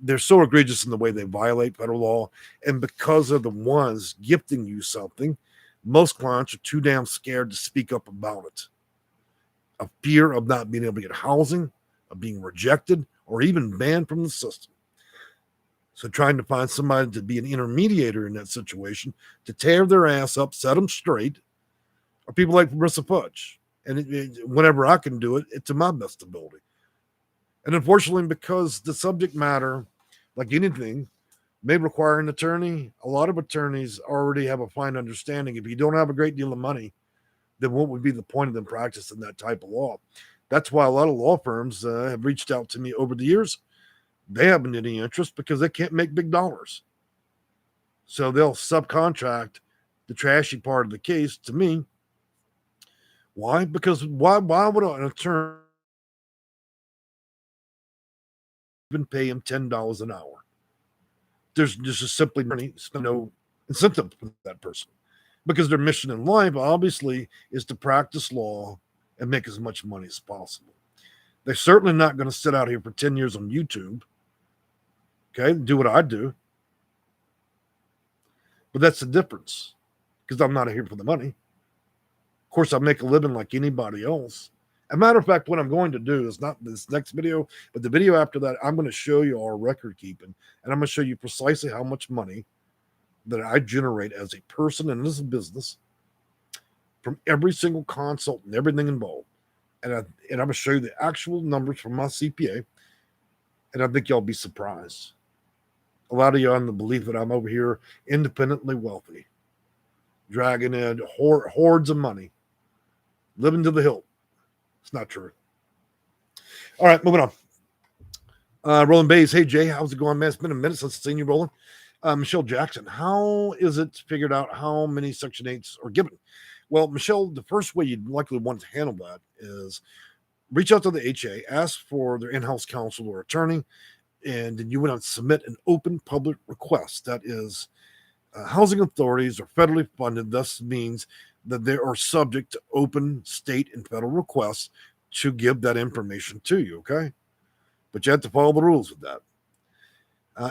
They're so egregious in the way they violate federal law. And because of the ones gifting you something, most clients are too damn scared to speak up about it. A fear of not being able to get housing, of being rejected, or even banned from the system. So trying to find somebody to be an intermediator in that situation, to tear their ass up, set them straight, are people like Marissa Fudge. And whenever I can do it, it's to my best ability. And unfortunately, because the subject matter, like anything, may require an attorney, a lot of attorneys already have a fine understanding. If you don't have a great deal of money, then what would be the point of them practicing that type of law? That's why a lot of law firms have reached out to me over the years. They haven't any interest because they can't make big dollars. So they'll subcontract the trashy part of the case to me. Why? Because why would an attorney even pay him $10 an hour? There's just simply no incentive for that person. Because their mission in life, obviously, is to practice law and make as much money as possible. They're certainly not going to sit out here for 10 years on YouTube, okay, do what I do. But that's the difference, because I'm not here for the money. Of course, I make a living like anybody else. As a matter of fact, what I'm going to do is not this next video, but the video after that, I'm going to show you our record keeping, and I'm going to show you precisely how much money that I generate as a person and as a business from every single consult and everything involved. And I'm going to show you the actual numbers from my CPA. And I think y'all be surprised. A lot of you are in the belief that I'm over here independently wealthy, dragging in hordes of money, living to the hilt. It's not true. All right, moving on. Roland Bays. Hey, Jay, how's it going, man? It's been a minute since I've seen you, Roland. Michelle Jackson, how is it figured out how many Section 8s are given? Well, Michelle, the first way you'd likely want to handle that is reach out to the HA, ask for their in-house counsel or attorney, and then you want to submit an open public request. That is, housing authorities are federally funded. Thus means that they are subject to open state and federal requests to give that information to you, okay? But you have to follow the rules with that.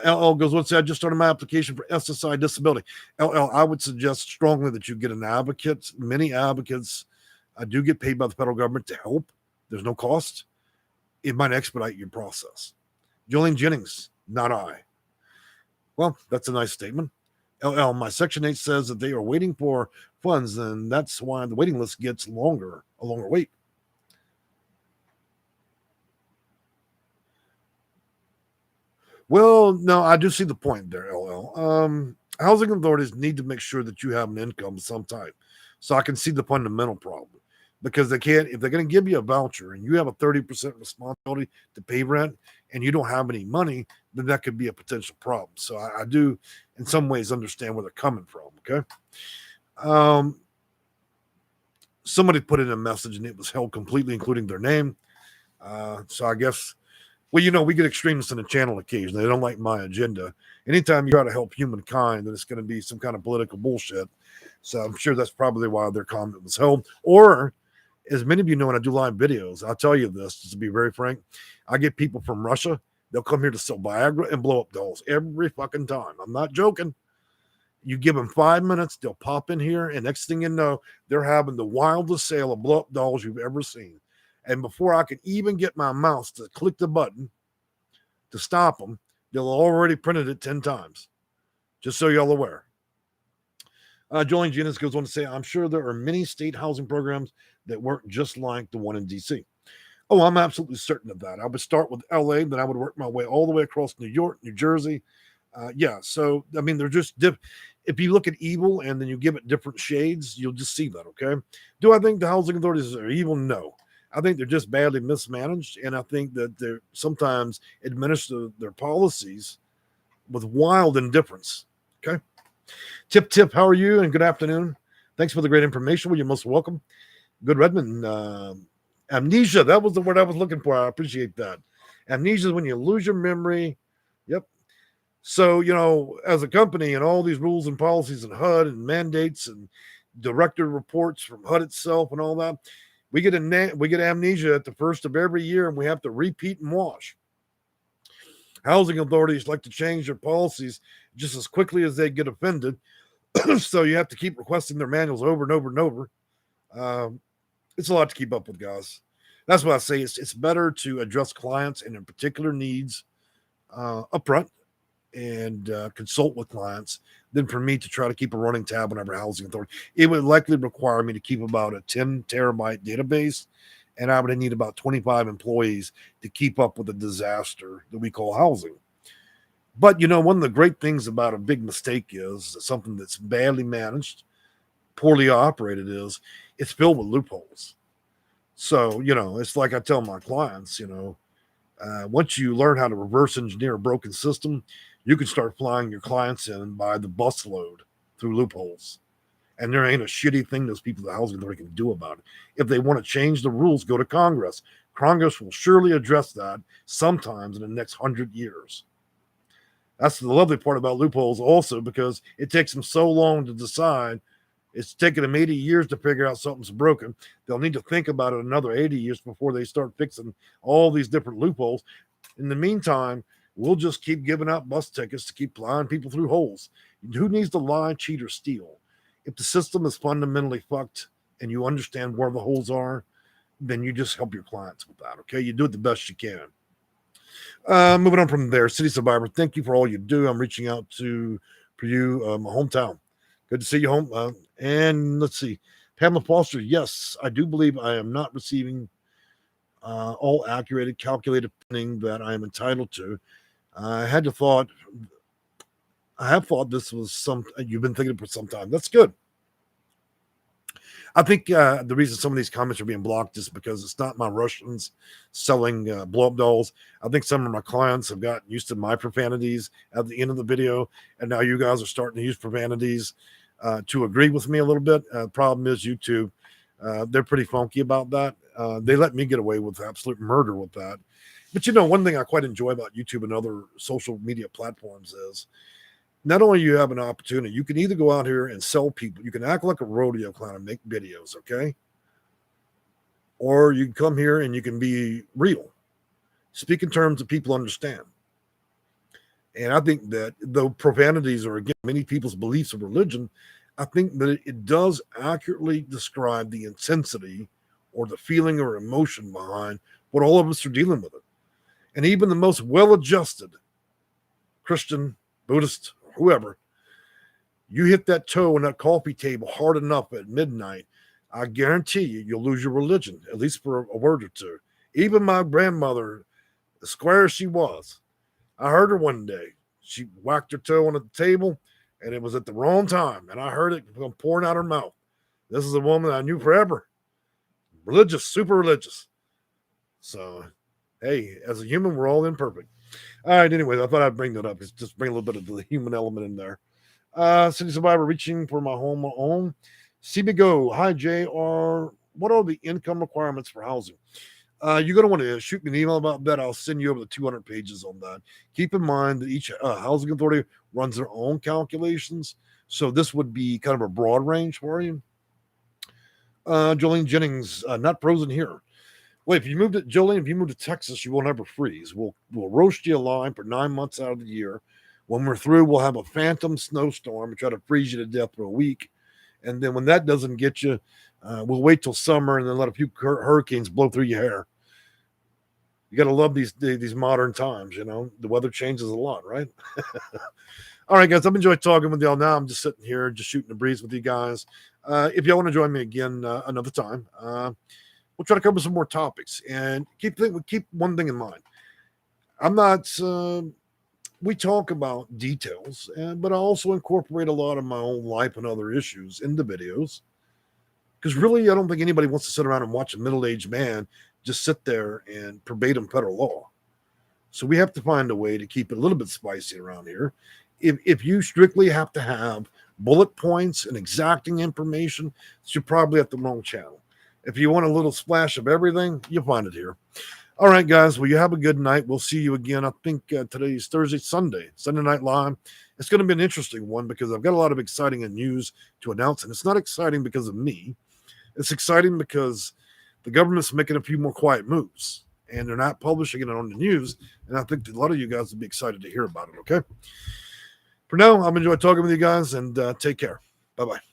LL goes, let's say I just started my application for SSI disability. LL, I would suggest strongly that you get an advocate. Many advocates do get paid by the federal government to help. There's no cost. It might expedite your process. Jolene Jennings, not I. Well, that's a nice statement. LL, my Section 8 says that they are waiting for funds, and that's why the waiting list gets a longer wait. Well, no, I do see the point there, LL. Housing authorities need to make sure that you have an income of some type. So I can see the fundamental problem. because they can't, if they're going to give you a voucher and you have a 30% responsibility to pay rent and you don't have any money, then that could be a potential problem. So I do in some ways understand where they're coming from. Okay. Somebody put in a message and it was held completely, including their name. So I guess, well, we get extremists in the channel occasionally. They don't like my agenda. Anytime you try to help humankind, then it's going to be some kind of political bullshit. So I'm sure that's probably why their comment was held. Or, as many of you know, when I do live videos, I'll tell you this, just to be very frank, I get people from Russia. They'll come here to sell Viagra and blow up dolls every fucking time. I'm not joking. You give them 5 minutes, they'll pop in here, and next thing you know, they're having the wildest sale of blow up dolls you've ever seen. And before I can even get my mouse to click the button to stop them, they'll already printed it 10 times. Just so y'all aware. Jolene Genis goes on to say, I'm sure there are many state housing programs that work just like the one in D.C. Oh, I'm absolutely certain of that. I would start with L.A., then I would work my way all the way across New York, New Jersey. So, I mean, they're just if you look at evil and then you give it different shades, you'll just see that, okay? Do I think the housing authorities are evil? No. I think they're just badly mismanaged, and I think that they sometimes administer their policies with wild indifference, okay? Tip, how are you? And good afternoon. Thanks for the great information. Well, you're most welcome. Good Redmond. Amnesia, that was the word I was looking for. I appreciate that. Amnesia is when you lose your memory. Yep. So, as a company and all these rules and policies and HUD and mandates and director reports from HUD itself and all that, we get amnesia at the first of every year, and we have to repeat and wash. Housing authorities like to change their policies just as quickly as they get offended. So you have to keep requesting their manuals over and over and over. It's a lot to keep up with, guys. That's why I say it's better to address clients and their particular needs upfront and consult with clients than for me to try to keep a running tab on every housing authority. It would likely require me to keep about a 10 terabyte database, and I would need about 25 employees to keep up with the disaster that we call housing. But, one of the great things about a big mistake is something that's badly managed, poorly operated, is it's filled with loopholes. So, it's like I tell my clients, once you learn how to reverse engineer a broken system, you can start flying your clients in by the busload through loopholes. And there ain't a shitty thing those people at the housing authority can do about it. If they want to change the rules, go to Congress. Congress will surely address that sometimes in the next 100 years. That's the lovely part about loopholes also, because it takes them so long to decide. It's taken them 80 years to figure out something's broken. They'll need to think about it another 80 years before they start fixing all these different loopholes. In the meantime, we'll just keep giving out bus tickets to keep flying people through holes. Who needs to lie, cheat, or steal? If the system is fundamentally fucked and you understand where the holes are, then you just help your clients with that, okay? You do it the best you can. Moving on from there, City Survivor, thank you for all you do. I'm reaching out for you, my hometown. Good to see you home. And let's see. Pamela Foster, yes, I do believe I am not receiving all accurate, calculated funding that I am entitled to. I have thought this was you've been thinking for some time. That's good. I think the reason some of these comments are being blocked is because it's not my Russians selling blow-up dolls. I think some of my clients have gotten used to my profanities at the end of the video, and now you guys are starting to use profanities to agree with me a little bit. Problem is YouTube, they're pretty funky about that. They let me get away with absolute murder with that. But one thing I quite enjoy about YouTube and other social media platforms is not only you have an opportunity, you can either go out here and sell people. You can act like a rodeo clown and make videos, okay? Or you can come here and you can be real. Speak in terms that people understand. And I think that though profanities are, again, many people's beliefs of religion, I think that it does accurately describe the intensity or the feeling or emotion behind what all of us are dealing with it. And even the most well-adjusted Christian, Buddhist, whoever, you hit that toe on that coffee table hard enough at midnight, I guarantee you'll lose your religion, at least for a word or two. Even my grandmother, as square as she was, I heard her one day. She whacked her toe on the table, and it was at the wrong time, and I heard it pouring out her mouth. This is a woman I knew forever. religious, super religious. So, hey, as a human, we're all imperfect. All right, anyways, I thought I'd bring that up. Just bring a little bit of the human element in there. City Survivor reaching for my home. CB Go. Hi, JR. What are the income requirements for housing? You're going to want to shoot me an email about that. I'll send you over the 200 pages on that. Keep in mind that each housing authority runs their own calculations. So this would be kind of a broad range for you. Jolene Jennings, not frozen here. Wait, if you move to Texas, you won't have a freeze. We'll roast you alive for 9 months out of the year. When we're through, we'll have a phantom snowstorm and try to freeze you to death for a week. And then when that doesn't get you, we'll wait till summer and then let a few hurricanes blow through your hair. You got to love these modern times, you know. The weather changes a lot, right? All right, guys, I've enjoyed talking with y'all. Now I'm just sitting here, just shooting the breeze with you guys. If y'all want to join me again another time, we'll try to cover some more topics. And keep one thing in mind. I'm not... we talk about details, but I also incorporate a lot of my own life and other issues in the videos. Because really, I don't think anybody wants to sit around and watch a middle-aged man just sit there and verbatim federal law. So we have to find a way to keep it a little bit spicy around here. If you strictly have to have bullet points and exacting information, you're probably at the wrong channel. If you want a little splash of everything, you'll find it here. All right, guys. Well, you have a good night. We'll see you again. I think today's Sunday Night Live. It's going to be an interesting one because I've got a lot of exciting news to announce. And it's not exciting because of me. It's exciting because the government's making a few more quiet moves. And they're not publishing it on the news. And I think a lot of you guys would be excited to hear about it, okay? For now, I've enjoyed talking with you guys. And take care. Bye-bye.